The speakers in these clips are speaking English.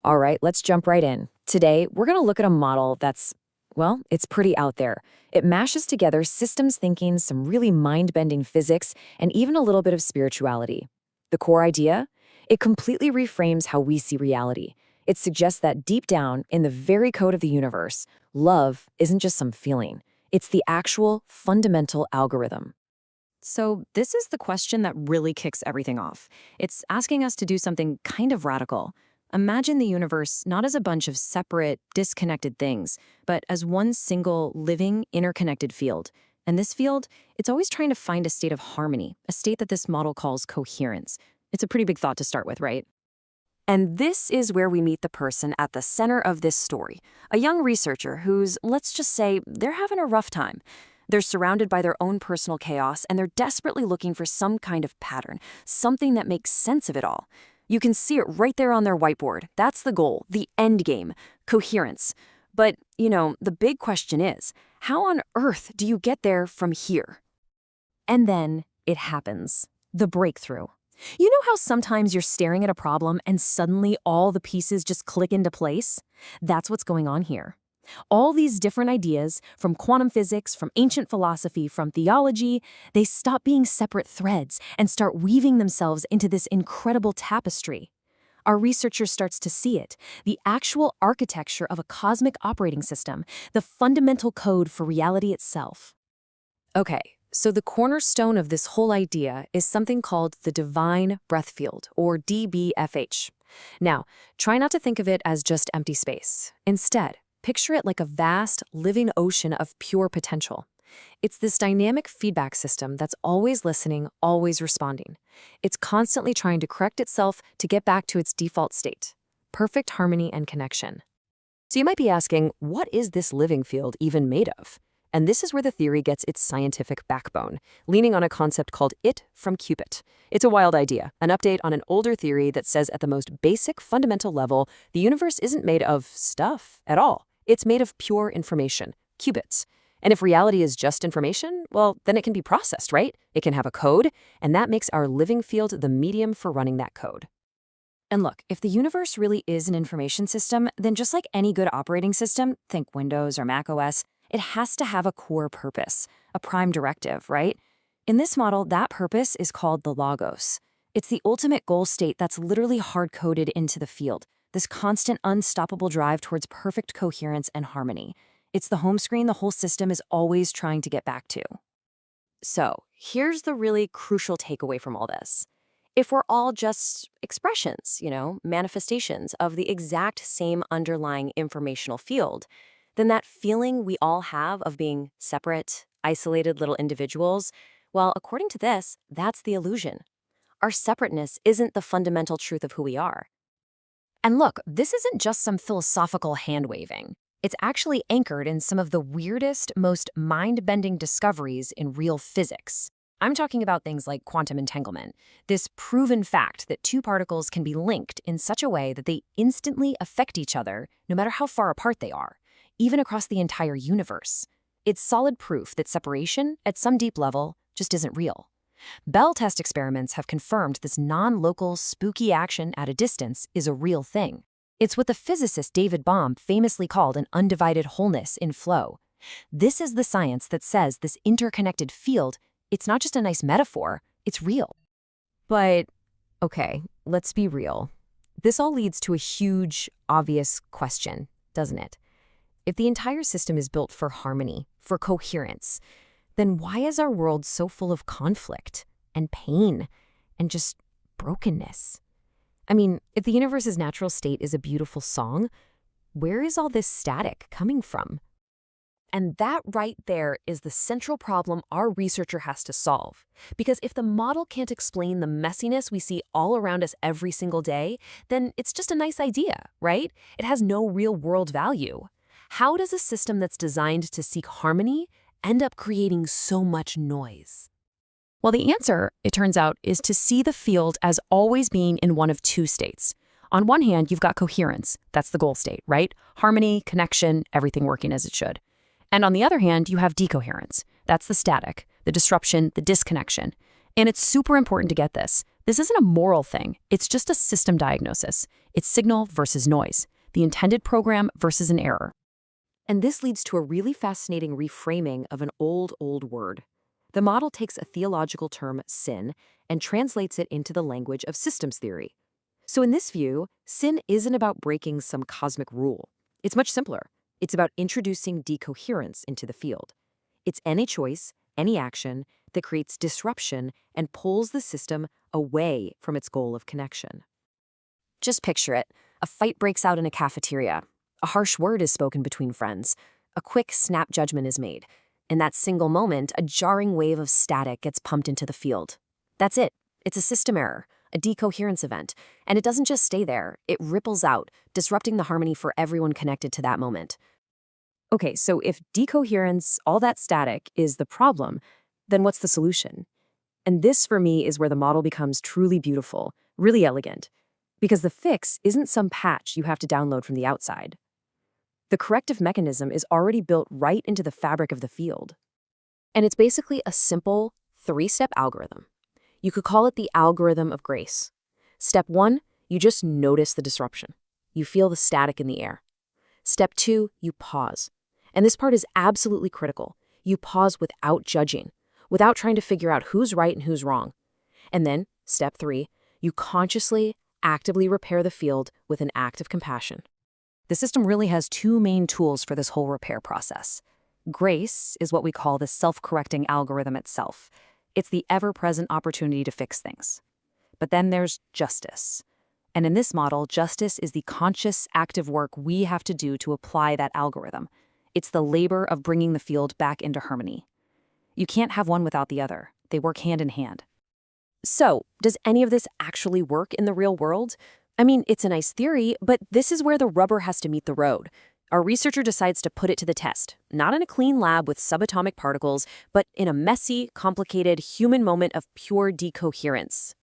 All right, let's jump right in. Today, we're going to look at a model that's, well, it's pretty out there. It mashes together systems thinking, some really mind-bending physics, and even a little bit of spirituality. The core idea? It completely reframes how we see reality. It suggests that deep down, in the very code of the universe, love isn't just some feeling. It's the actual, fundamental algorithm. So, this is the question that really kicks everything off. It's asking us to do something kind of radical. Imagine the universe not as a bunch of separate, disconnected things, but as one single, living, interconnected field. And this field, it's always trying to find a state of harmony, a state that this model calls coherence. It's a pretty big thought to start with, right? And this is where we meet the person at the center of this story, a young researcher who's, let's just say, they're having a rough time. They're surrounded by their own personal chaos, and they're desperately looking for some kind of pattern, something that makes sense of it all. You can see it right there on their whiteboard. That's the goal, the end game, coherence. But, the big question is, how on earth do you get there from here? And then it happens, the breakthrough. You know how sometimes you're staring at a problem and suddenly all the pieces just click into place? That's what's going on here. All these different ideas, from quantum physics, from ancient philosophy, from theology, they stop being separate threads and start weaving themselves into this incredible tapestry. Our researcher starts to see it, the actual architecture of a cosmic operating system, the fundamental code for reality itself. Okay, so the cornerstone of this whole idea is something called the divine breath field, or DBFH. Now, try not to think of it as just empty space. Instead, picture it like a vast, living ocean of pure potential. It's this dynamic feedback system that's always listening, always responding. It's constantly trying to correct itself to get back to its default state, perfect harmony and connection. So you might be asking, what is this living field even made of? And this is where the theory gets its scientific backbone, leaning on a concept called it from qubit. It's a wild idea, an update on an older theory that says at the most basic, fundamental level, the universe isn't made of stuff at all. It's made of pure information, qubits. And if reality is just information, well, then it can be processed, right? It can have a code, and that makes our living field the medium for running that code. And look, if the universe really is an information system, then just like any good operating system, think Windows or Mac OS, it has to have a core purpose, a prime directive, right? In this model, that purpose is called the logos. It's the ultimate goal state that's literally hard-coded into the field, this constant, unstoppable drive towards perfect coherence and harmony. It's the home screen the whole system is always trying to get back to. So, here's the really crucial takeaway from all this. If we're all just expressions, manifestations of the exact same underlying informational field, then that feeling we all have of being separate, isolated little individuals, well, according to this, that's the illusion. Our separateness isn't the fundamental truth of who we are. And look, this isn't just some philosophical hand-waving. It's actually anchored in some of the weirdest, most mind-bending discoveries in real physics. I'm talking about things like quantum entanglement, this proven fact that two particles can be linked in such a way that they instantly affect each other, no matter how far apart they are, even across the entire universe. It's solid proof that separation, at some deep level, just isn't real. Bell test experiments have confirmed this non-local, spooky action at a distance is a real thing. It's what the physicist David Bohm famously called an undivided wholeness in flow. This is the science that says this interconnected field, it's not just a nice metaphor, it's real. But, okay, let's be real. This all leads to a huge, obvious question, doesn't it? If the entire system is built for harmony, for coherence, then why is our world so full of conflict and pain and just brokenness? I mean, if the universe's natural state is a beautiful song, where is all this static coming from? And that right there is the central problem our researcher has to solve. Because if the model can't explain the messiness we see all around us every single day, then it's just a nice idea, right? It has no real-world value. How does a system that's designed to seek harmony end up creating so much noise? Well, the answer, it turns out, is to see the field as always being in one of two states. On one hand, you've got coherence. That's the goal state, right? Harmony, connection, everything working as it should. And on the other hand, you have decoherence. That's the static, the disruption, the disconnection. And it's super important to get this. This isn't a moral thing. It's just a system diagnosis. It's signal versus noise, the intended program versus an error. And this leads to a really fascinating reframing of an old word. The model takes a theological term, sin, and translates it into the language of systems theory. So in this view, sin isn't about breaking some cosmic rule. It's much simpler. It's about introducing decoherence into the field. It's any choice, any action that creates disruption and pulls the system away from its goal of connection. Just picture it. A fight breaks out in a cafeteria. A harsh word is spoken between friends. A quick snap judgment is made. In that single moment, a jarring wave of static gets pumped into the field. That's it. It's a system error, a decoherence event. And it doesn't just stay there. It ripples out, disrupting the harmony for everyone connected to that moment. Okay, so if decoherence, all that static, is the problem, then what's the solution? And this, for me, is where the model becomes truly beautiful, really elegant. Because the fix isn't some patch you have to download from the outside. The corrective mechanism is already built right into the fabric of the field. And it's basically a simple 3-step algorithm. You could call it the algorithm of grace. Step 1, you just notice the disruption. You feel the static in the air. Step 2, you pause. And this part is absolutely critical. You pause without judging, without trying to figure out who's right and who's wrong. And then, step 3, you consciously, actively repair the field with an act of compassion. The system really has 2 main tools for this whole repair process. Grace is what we call the self-correcting algorithm itself. It's the ever-present opportunity to fix things. But then there's justice. And in this model, justice is the conscious, active work we have to do to apply that algorithm. It's the labor of bringing the field back into harmony. You can't have one without the other. They work hand in hand. So, does any of this actually work in the real world? I mean, it's a nice theory, but this is where the rubber has to meet the road. Our researcher decides to put it to the test, not in a clean lab with subatomic particles, but in a messy, complicated human moment of pure decoherence.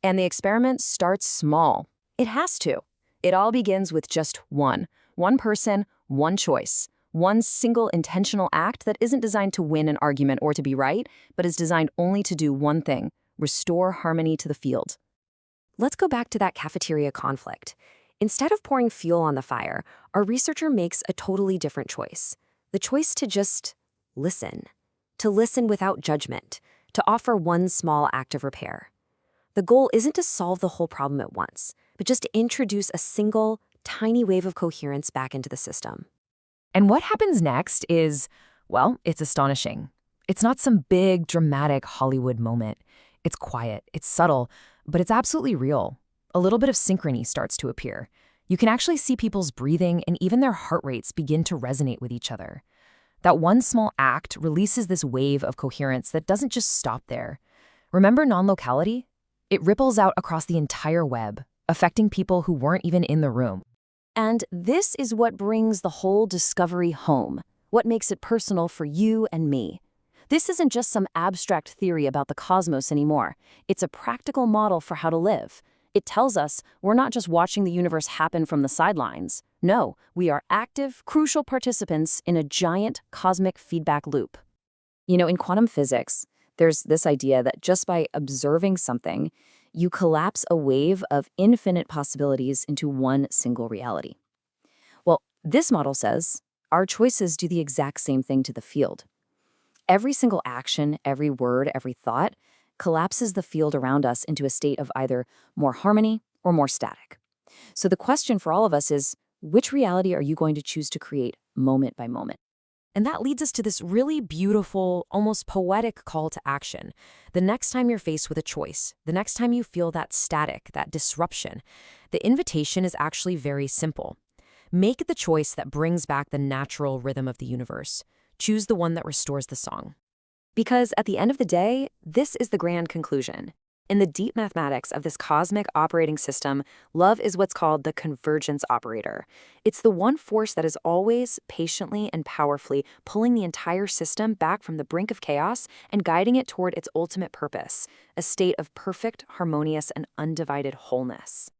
And the experiment starts small. It has to. It all begins with just one person, one choice, one single intentional act that isn't designed to win an argument or to be right, but is designed only to do one thing: restore harmony to the field. Let's go back to that cafeteria conflict. Instead of pouring fuel on the fire, our researcher makes a totally different choice. The choice to just listen. To listen without judgment. To offer one small act of repair. The goal isn't to solve the whole problem at once, but just to introduce a single, tiny wave of coherence back into the system. And what happens next is, well, it's astonishing. It's not some big, dramatic Hollywood moment. It's quiet, it's subtle, but it's absolutely real. A little bit of synchrony starts to appear. You can actually see people's breathing and even their heart rates begin to resonate with each other. That one small act releases this wave of coherence that doesn't just stop there. Remember non-locality? It ripples out across the entire web, affecting people who weren't even in the room. And this is what brings the whole discovery home, what makes it personal for you and me. This isn't just some abstract theory about the cosmos anymore. It's a practical model for how to live. It tells us we're not just watching the universe happen from the sidelines. No, we are active, crucial participants in a giant cosmic feedback loop. You know, in quantum physics, there's this idea that just by observing something, you collapse a wave of infinite possibilities into one single reality. Well, this model says our choices do the exact same thing to the field. Every single action, every word, every thought collapses the field around us into a state of either more harmony or more static. So the question for all of us is, which reality are you going to choose to create moment by moment? And that leads us to this really beautiful, almost poetic call to action. The next time you're faced with a choice, the next time you feel that static, that disruption, the invitation is actually very simple. Make the choice that brings back the natural rhythm of the universe. Choose the one that restores the song. Because at the end of the day, this is the grand conclusion. In the deep mathematics of this cosmic operating system, love is what's called the convergence operator. It's the one force that is always, patiently and powerfully pulling the entire system back from the brink of chaos and guiding it toward its ultimate purpose, a state of perfect, harmonious, and undivided wholeness.